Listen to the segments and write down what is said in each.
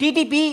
TTP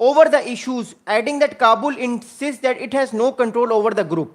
over the issues, adding that Kabul insists that it has no control over the group.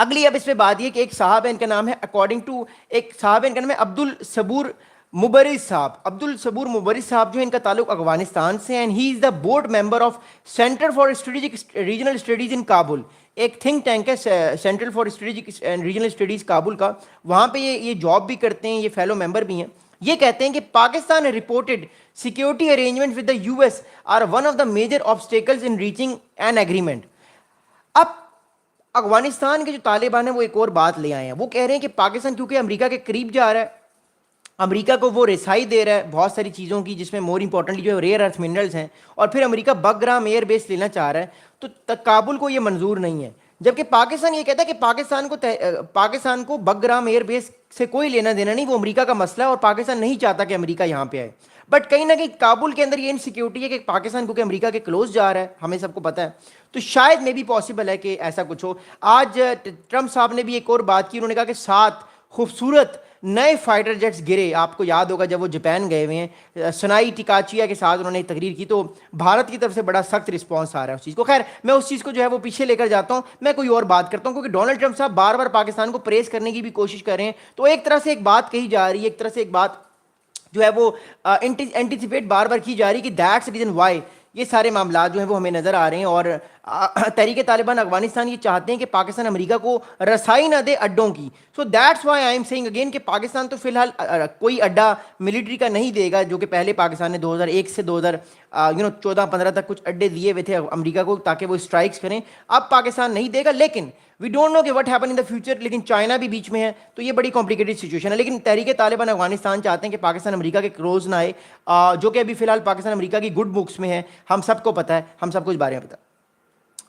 اگلی اب اس پہ بات یہ کہ ایک صاحب ہے، ان کا نام ہے اکارڈنگ ٹو ایک صاحب ہے، ان کا نام ہے عبد الصبور مبرز صاحب. عبد الصبور مبرز صاحب جو ہے ان کا تعلق افغانستان سے، and he is the board member of centre for strategic regional studies in Kabul. ایک تھنک ٹینک ہے central for strategic and regional studies Kabul کا، وہاں پہ یہ جاب بھی کرتے ہیں، یہ فیلو ممبر بھی ہیں. یہ کہتے ہیں کہ Pakistan reported security arrangement with the U S are one of the major obstacles in reaching an agreement. اب افغانستان کے جو طالبان ہیں وہ ایک اور بات لے آئے ہیں، وہ کہہ رہے ہیں کہ پاکستان کیونکہ امریکہ کے قریب جا رہا ہے، امریکہ کو وہ رسائی دے رہا ہے بہت ساری چیزوں کی، جس میں مور امپورٹنٹلی جو ریئر ارتھ منرلز ہیں، اور پھر امریکہ بگرام ایئر بیس لینا چاہ رہا ہے، تو کابل کو یہ منظور نہیں ہے. جبکہ پاکستان یہ کہتا ہے کہ پاکستان کو بگرام ایئر بیس سے کوئی لینا دینا نہیں، وہ امریکہ کا مسئلہ ہے اور پاکستان نہیں چاہتا کہ امریکہ یہاں پہ آئے. بٹ کہیں نہ کہیں کابل کے اندر یہ انسیکیورٹی ہے کہ پاکستان کیونکہ امریکہ کے کلوز جا رہا ہے، ہمیں سب کو پتہ ہے، تو شاید میں بھی پاسبل ہے کہ ایسا کچھ ہو. آج ٹرمپ صاحب نے بھی ایک اور بات کی، انہوں نے کہا کہ 7 خوبصورت نئے فائٹر جیٹس گرے. آپ کو یاد ہوگا جب وہ جاپان گئے ہوئے ہیں، سنائی ٹیکاچیا کے ساتھ انہوں نے تقریر کی، تو بھارت کی طرف سے بڑا سخت رسپانس آ رہا ہے اس چیز کو. خیر میں اس چیز کو جو ہے وہ پیچھے لے کر جاتا ہوں، میں کوئی اور بات کرتا ہوں، کیونکہ ڈونلڈ ٹرمپ صاحب بار بار پاکستان کو پریز کرنے کی بھی کوشش کر رہے ہیں. تو ایک طرح سے ایک بات کہی جا رہی ہے، ایک طرح سے ایک بات جو ہے وہ اینٹیسپیٹ بار بار کی جا رہی ہے کہ دیٹس ریزن وائی یہ سارے معاملات جو ہیں وہ ہمیں نظر آ رہے ہیں. اور تحریک طالبان افغانستان یہ چاہتے ہیں کہ پاکستان امریکہ کو رسائی نہ دے اڈوں کی. So that's why I'm seeing again کہ پاکستان تو فی الحال کوئی اڈا ملٹری کا نہیں دے گا، جو کہ پہلے پاکستان نے 2001 سے 2014-15 تک کچھ اڈے دیے ہوئے تھے امریکہ کو تاکہ وہ اسٹرائکس کریں. اب پاکستان نہیں دے گا، لیکن وی ڈونٹ نو کہ what happen in the future. لیکن چائنا بھی بیچ میں ہے، تو یہ بڑی کمپلیکیٹڈ سچویشن ہے. لیکن تحریک طالبان افغانستان چاہتے ہیں کہ پاکستان امریکہ کے کلوز نہ آئے، جو کہ ابھی فی الحال پاکستان امریکہ کی گڈ بکس میں ہے، ہم سب کو پتہ ہے، ہم سب کو اس بارے میں پتہ ہے.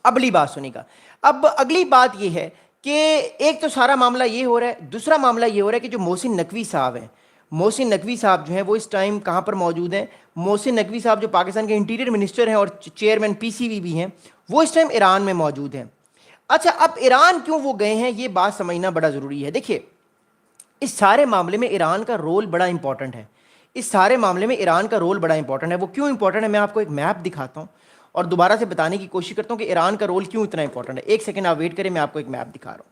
اگلی بات سنی کا، اب اگلی بات یہ ہے کہ ایک تو سارا معاملہ یہ ہو رہا ہے، دوسرا معاملہ یہ ہو رہا ہے کہ جو محسن نقوی صاحب ہیں، محسن نقوی صاحب جو ہیں وہ اس ٹائم کہاں پر موجود ہیں؟ محسن نقوی صاحب جو پاکستان کے انٹیریئر منسٹر ہیں اور چیئرمین پی سی بی بھی ہیں، وہ اس ٹائم ایران میں موجود ہیں. اچھا اب ایران کیوں وہ گئے ہیں، یہ بات سمجھنا بڑا ضروری ہے. دیکھیے اس سارے معاملے میں ایران کا رول بڑا امپورٹنٹ ہے، اس سارے معاملے میں ایران کا رول بڑا امپورٹنٹ ہے. وہ کیوں امپورٹنٹ ہے؟ میں آپ کو ایک میپ دکھاتا ہوں اور دوبارہ سے بتانے کی کوشش کرتا ہوں کہ ایران کا رول کیوں اتنا امپورٹنٹ ہے. ایک سیکنڈ آپ ویٹ کریں، میں آپ کو ایک میپ دکھا رہا ہوں.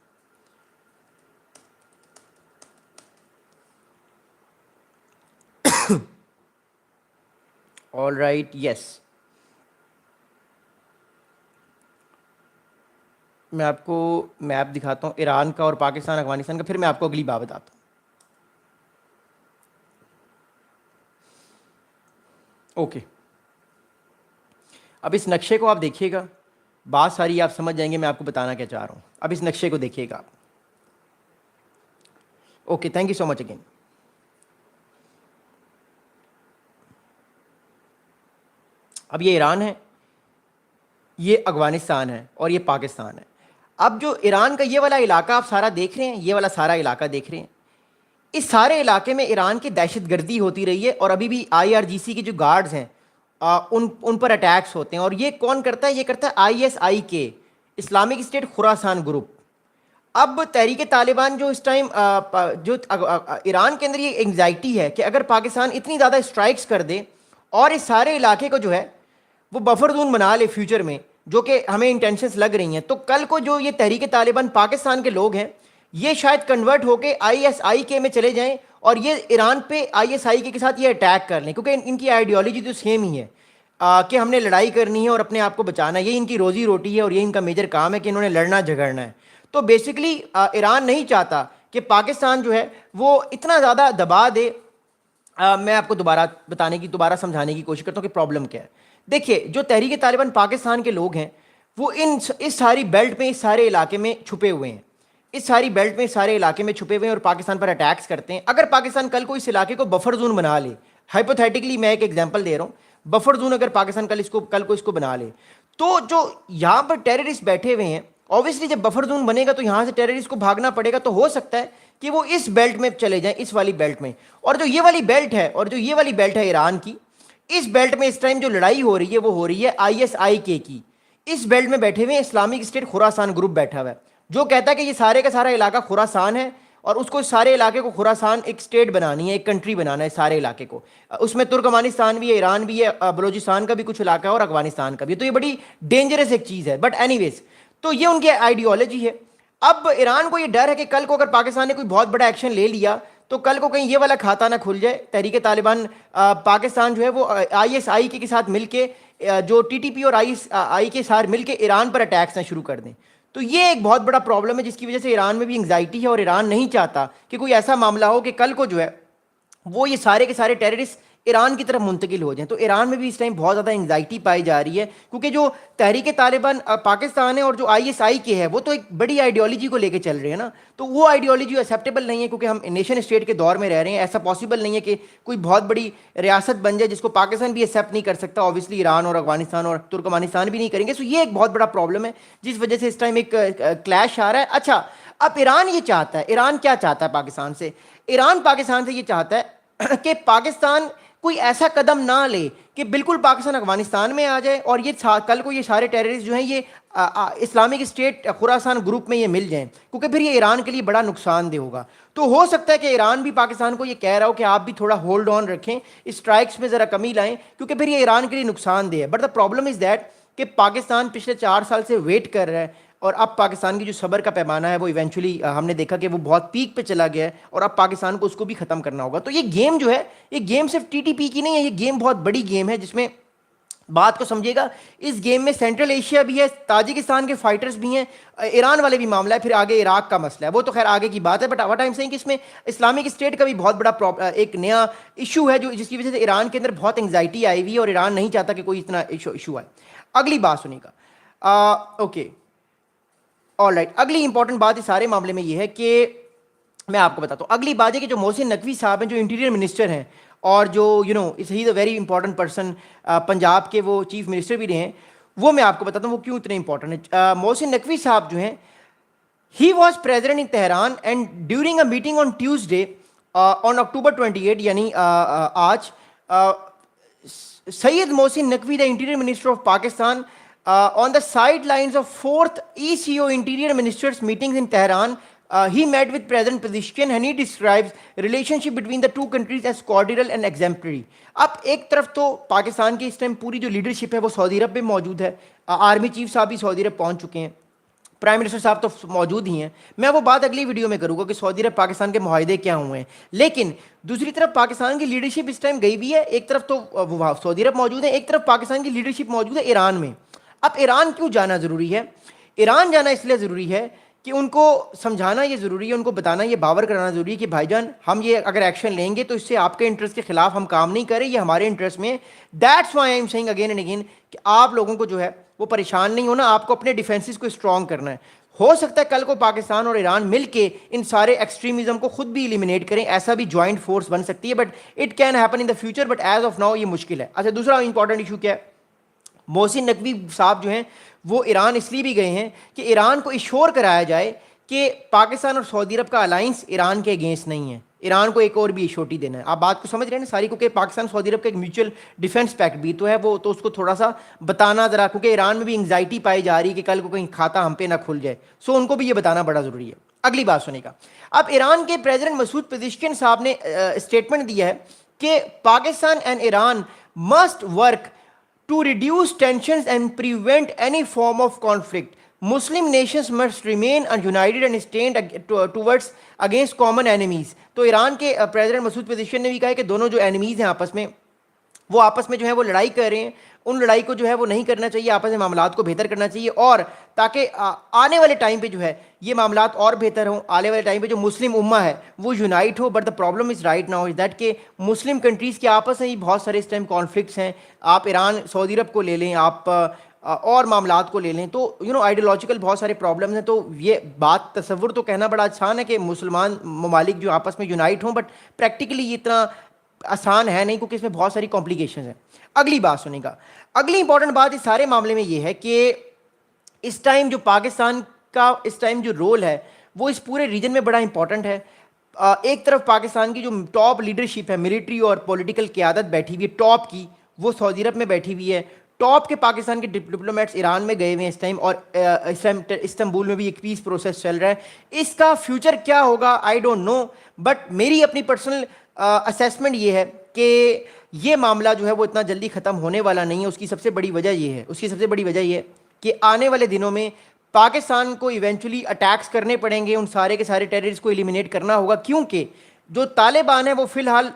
آل رائٹ، یس، میں آپ کو میپ دکھاتا ہوں ایران کا اور پاکستان افغانستان کا، پھر میں آپ کو اگلی بات بتاتا ہوں. اوکے، اب اس نقشے کو آپ دیکھیے گا، بات ساری آپ سمجھ جائیں گے میں آپ کو بتانا کیا چاہ رہا ہوں. اب اس نقشے کو دیکھیے گا آپ. Okay, thank you so much again. اب یہ ایران ہے، یہ افغانستان ہے اور یہ پاکستان ہے. اب جو ایران کا یہ والا علاقہ آپ سارا دیکھ رہے ہیں، یہ والا سارا علاقہ دیکھ رہے ہیں، اس سارے علاقے میں ایران کی دہشت گردی ہوتی رہی ہے اور ابھی بھی آئی آر جی سی کے جو گارڈز ہیں ان پر اٹیکس ہوتے ہیں. اور یہ کون کرتا ہے؟ یہ کرتا ہے آئی ایس آئی کے، اسلامک اسٹیٹ خراسان گروپ. اب تحریک طالبان جو اس ٹائم جو ایران کے اندر یہ انگزائٹی ہے کہ اگر پاکستان اتنی زیادہ اسٹرائکس کر دے اور اس سارے علاقے کو جو ہے وہ بفر زون بنا لے فیوچر میں، جو کہ ہمیں انٹینشنس لگ رہی ہیں، تو کل کو جو یہ تحریک طالبان پاکستان کے لوگ ہیں یہ شاید کنورٹ ہو کے آئی ایس آئی کے میں چلے جائیں اور یہ ایران پہ آئی ایس آئی کے ساتھ یہ اٹیک کر لیں، کیونکہ ان کی آئیڈیالوجی تو سیم ہی ہے کہ ہم نے لڑائی کرنی ہے اور اپنے آپ کو بچانا ہے. یہ ان کی روزی روٹی ہے اور یہ ان کا میجر کام ہے کہ انہوں نے لڑنا جھگڑنا ہے. تو بیسکلی ایران نہیں چاہتا کہ پاکستان جو ہے وہ اتنا زیادہ دبا دے. میں آپ کو دوبارہ سمجھانے کی کوشش کرتا ہوں کہ پرابلم کیا ہے. دیکھیے جو تحریک طالبان پاکستان کے لوگ ہیں وہ اس ساری بیلٹ میں، اس سارے علاقے میں چھپے ہوئے ہیں، اس ساری بیلٹ میں، سارے علاقے میں چھپے ہوئے ہیں اور پاکستان پر اٹیکس کرتے ہیں. اگر پاکستان کل کو اس علاقے کو بفر زون بنا لے، ہائپوتھیٹکلی میں ایک ایگزامپل دے رہا ہوں، بفر زون اگر پاکستان کل کو اس کو بنا لے، تو جو یہاں پر ٹیررسٹ بیٹھے ہوئے ہیں، اوبیسلی جب بفر زون بنے گا تو یہاں سے ٹیررسٹ کو بھاگنا پڑے گا. تو ہو سکتا ہے کہ وہ اس بیلٹ میں چلے جائیں، اس والی بیلٹ میں. اور جو یہ والی بیلٹ ہے ایران کی، اس بیلٹ میں اس ٹائم جو لڑائی ہو رہی ہے وہ ہو رہی ہے آئی ایس آئی کے کی. اس بیلٹ میں بیٹھے ہوئے اسلامک اسٹیٹ خراسان گروپ بیٹھا ہوا ہے، جو کہتا ہے کہ یہ سارے کا سارا علاقہ خراسان ہے اور اس کو سارے علاقے کو خراسان ایک اسٹیٹ بنانی ہے، ایک کنٹری بنانا ہے سارے علاقے کو. اس میں ترکمانستان بھی ہے، ایران بھی ہے، بلوچستان کا بھی کچھ علاقہ ہے اور افغانستان کا بھی. تو یہ بڑی ڈینجرس ایک چیز ہے. بٹ اینی ویز، تو یہ ان کی آئیڈیالوجی ہے. اب ایران کو یہ ڈر ہے کہ کل کو اگر پاکستان نے کوئی بہت بڑا ایکشن لے لیا تو کل کو کہیں یہ والا کھاتا نہ کھل جائے، تحریک طالبان پاکستان جو ہے وہ آئی ایس آئی کے ساتھ مل کے جو ٹی ٹی پی اور آئی ایس آئی کے ساتھ مل کے ایران پر اٹیکس نہ شروع کر دیں. تو یہ ایک بہت بڑا پرابلم ہے جس کی وجہ سے ایران میں بھی انگزائٹی ہے، اور ایران نہیں چاہتا کہ کوئی ایسا معاملہ ہو کہ کل کو جو ہے وہ یہ سارے کے سارے ٹیررسٹ ایران کی طرف منتقل ہو جائیں. تو ایران میں بھی اس ٹائم بہت زیادہ انگزائٹی پائی جا رہی ہے، کیونکہ جو تحریک طالبان پاکستان ہے اور جو آئی ایس آئی کے ہے وہ تو ایک بڑی آئیڈیالوجی کو لے کے چل رہے ہیں نا، تو وہ آئیڈیالوجی ایکسیپٹیبل نہیں ہے، کیونکہ ہم نیشن اسٹیٹ کے دور میں رہ رہے ہیں. ایسا پاسبل نہیں ہے کہ کوئی بہت بڑی ریاست بن جائے جس کو پاکستان بھی ایکسیپٹ نہیں کر سکتا. اوبیسلی ایران اور افغانستان اور ترکمانستان بھی نہیں کریں گے. سو یہ ایک بہت بڑا پرابلم ہے جس وجہ سے اس ٹائم ایک کلیش آ رہا ہے. اچھا، اب ایران یہ چاہتا ہے، ایران کیا چاہتا ہے پاکستان سے؟ ایران پاکستان سے یہ چاہتا ہے کہ پاکستان کوئی ایسا قدم نہ لے کہ بالکل پاکستان افغانستان میں آ جائے اور یہ کل کو یہ سارے ٹیررسٹ جو ہیں یہ اسلامک اسٹیٹ خراسان گروپ میں یہ مل جائیں، کیونکہ پھر یہ ایران کے لیے بڑا نقصان دہ ہوگا. تو ہو سکتا ہے کہ ایران بھی پاکستان کو یہ کہہ رہا ہو کہ آپ بھی تھوڑا ہولڈ آن رکھیں، اسٹرائکس میں ذرا کمی لائیں، کیونکہ پھر یہ ایران کے لیے نقصان دہ ہے. But the problem is that کہ پاکستان پچھلے 4 سال سے ویٹ کر رہا ہے، اور اب پاکستان کی جو صبر کا پیمانہ ہے وہ ایونچولی ہم نے دیکھا کہ وہ بہت پیک پہ چلا گیا ہے، اور اب پاکستان کو اس کو بھی ختم کرنا ہوگا. تو یہ گیم جو ہے، یہ گیم صرف ٹی ٹی پی کی نہیں ہے، یہ گیم بہت بڑی گیم ہے جس میں بات کو سمجھے گا. اس گیم میں سینٹرل ایشیا بھی ہے، تاجکستان کے فائٹرز بھی ہیں، ایران والے بھی معاملہ ہے، پھر آگے عراق کا مسئلہ ہے، وہ تو خیر آگے کی بات ہے. But what I'm seeing کہ اس میں اسلامک اسٹیٹ کا بھی بہت بڑا ایک نیا ایشو ہے جو جس کی وجہ سے ایران کے اندر بہت انگزائٹی آئی ہوئی ہے، اور ایران نہیں چاہتا کہ کوئی اتنا ایشو آئے. اگلی بات سنیے گا. Okay, all right. اگلی امپورٹنٹ بات اس سارے معاملے میں یہ ہے کہ میں آپ کو بتاتا ہوں. اگلی بات ہے کہ جو محسن نقوی صاحب ہیں جو انٹیریئر منسٹر ہیں، اور جو he is a very important person, Punjab کے وہ چیف منسٹر بھی رہے ہیں، وہ میں آپ کو بتاتا ہوں وہ کیوں اتنے امپورٹنٹ ہے. محسن نقوی صاحب جو ہیں، ہی was president in Tehran and during a meeting on Tuesday on October 28 یعنی آج، Syed Mohsin Naqvi the interior minister of Pakistan on the sidelines of 4th ECO Interior Ministers meetings in Tehran, he met with President Pezeshkian and he describes relationship between the two countries as cordial and exemplary. اب ایک طرف تو پاکستان کی اس time پوری جو leadership ہے وہ سعودی عرب میں موجود ہے، آرمی چیف صاحب بھی سعودی عرب پہنچ چکے ہیں، پرائم منسٹر صاحب تو موجود ہی ہیں. میں وہ بات اگلی ویڈیو میں کروں گا کہ سعودی عرب پاکستان کے معاہدے کیا ہوئے ہیں. لیکن دوسری طرف پاکستان کی لیڈرشپ اس ٹائم گئی بھی ہے، ایک طرف تو وہ سعودی عرب موجود ہے، ایک طرف پاکستان کی لیڈرشپ موجود ہے ایران میں. اب ایران کیوں جانا ضروری ہے؟ ایران جانا اس لیے ضروری ہے کہ ان کو سمجھانا یہ ضروری ہے، ان کو بتانا، یہ باور کرانا ضروری ہے کہ بھائی جان ہم یہ اگر ایکشن لیں گے تو اس سے آپ کے انٹرسٹ کے خلاف ہم کام نہیں کریں، یہ ہمارے انٹرسٹ میں. That's why I'm seeing again and again کہ آپ لوگوں کو جو ہے وہ پریشان نہیں ہونا، آپ کو اپنے ڈیفینسز کو اسٹرانگ کرنا ہے. ہو سکتا ہے کل کو پاکستان اور ایران مل کے ان سارے ایکسٹریمزم کو خود بھی ایلیمینیٹ کریں، ایسا بھی جوائنٹ فورس بن سکتی ہے، but it can happen in the future, but as of now یہ مشکل ہے. اچھا، دوسرا امپورٹنٹ ایشو کیا ہے؟ محسن نقوی صاحب جو ہیں وہ ایران اس لیے بھی گئے ہیں کہ ایران کو ایشور کرایا جائے کہ پاکستان اور سعودی عرب کا الائنس ایران کے اگینسٹ نہیں ہے، ایران کو ایک اور بھی ایشورٹی دینا ہے. آپ بات کو سمجھ رہے ہیں نا ساری کو، کہ پاکستان سعودی عرب کا ایک میوچل ڈیفینس پیکٹ بھی تو ہے، وہ تو اس کو تھوڑا سا بتانا ذرا، کیونکہ ایران میں بھی انگزائٹی پائی جا رہی ہے کہ کل کو کہیں کھاتا ہم پہ نہ کھل جائے. سو ان کو بھی یہ بتانا بڑا ضروری ہے. اگلی بات سنیں گا. اب ایران کے پریزیڈنٹ مسعود پزیشکن صاحب نے اسٹیٹمنٹ دیا ہے کہ Pakistan and Iran must work to reduce tensions and prevent any form of conflict. Muslim nations must remain united and stand towards against common enemies. تو ایران کے پریزیڈنٹ مسعود پزیشکن نے بھی کہا کہ دونوں جو اینیمیز ہیں آپس میں جو ہے وہ لڑائی کر رہے ہیں، ان لڑائی کو جو ہے وہ نہیں کرنا چاہیے، آپس میں معاملات کو بہتر کرنا چاہیے، اور تاکہ آنے والے ٹائم پہ جو ہے یہ معاملات اور بہتر ہوں، آنے والے ٹائم پہ جو مسلم امہ ہے وہ یونائٹ ہو. But the problem is right now is that کہ مسلم کنٹریز کے آپس میں ہی بہت سارے اس ٹائم کانفلکٹس ہیں. آپ ایران سعودی عرب کو لے لیں، آپ اور معاملات کو لے لیں، تو آئیڈیولوجیکل بہت سارے پرابلمس ہیں. تو یہ بات تصور تو کہنا بڑا آسان ہے کہ مسلمان ممالک جو آپس میں یونائٹ ہوں، بٹ پریکٹیکلی یہ اتنا آسان ہے نہیں، کیونکہ اس میں بہت ساری کمپلیکیشنز ہیں. اگلی بات سنیں گا. اگلی امپورٹنٹ بات اس سارے معاملے میں یہ ہے کہ اس ٹائم جو پاکستان کا اس ٹائم جو رول ہے وہ اس پورے ریجن میں بڑا امپورٹنٹ ہے. ایک طرف پاکستان کی جو ٹاپ لیڈرشپ ہے، ملٹری اور پولیٹیکل قیادت بیٹھی ہوئی ہے ٹاپ کی، وہ سعودی عرب میں بیٹھی ہوئی ہے. ٹاپ کے پاکستان کے ڈپلومیٹس ایران میں گئے ہوئے ہیں اس ٹائم، اور اس ٹائم استنبول میں بھی ایک پیس پروسیس چل رہا ہے. اس کا فیوچر کیا ہوگا آئی ڈونٹ نو، بٹ میری اپنی پرسنل اسیسمنٹ یہ ہے کہ یہ معاملہ جو ہے وہ اتنا جلدی ختم ہونے والا نہیں ہے. اس کی سب سے بڑی وجہ یہ ہے کہ آنے والے دنوں میں پاکستان کو ایونچولی اٹیکس کرنے پڑیں گے، ان سارے کے سارے ٹیررسٹ کو ایلیمینیٹ کرنا ہوگا، کیونکہ جو طالبان ہیں وہ فی الحال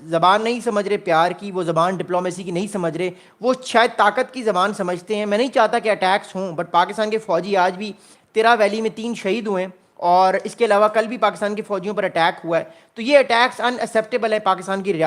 زبان نہیں سمجھ رہے پیار کی، وہ زبان ڈپلومیسی کی نہیں سمجھ رہے، وہ شاید طاقت کی زبان سمجھتے ہیں. میں نہیں چاہتا کہ اٹیکس ہوں، بٹ پاکستان کے فوجی آج بھی تیرا ویلی میں 3 شہید ہوئے ہیں، اور اس کے علاوہ کل بھی پاکستان کے فوجیوں پر اٹیک ہوا ہے. تو یہ اٹیکس ان ایکسیپٹیبل ہے پاکستان کی ریاست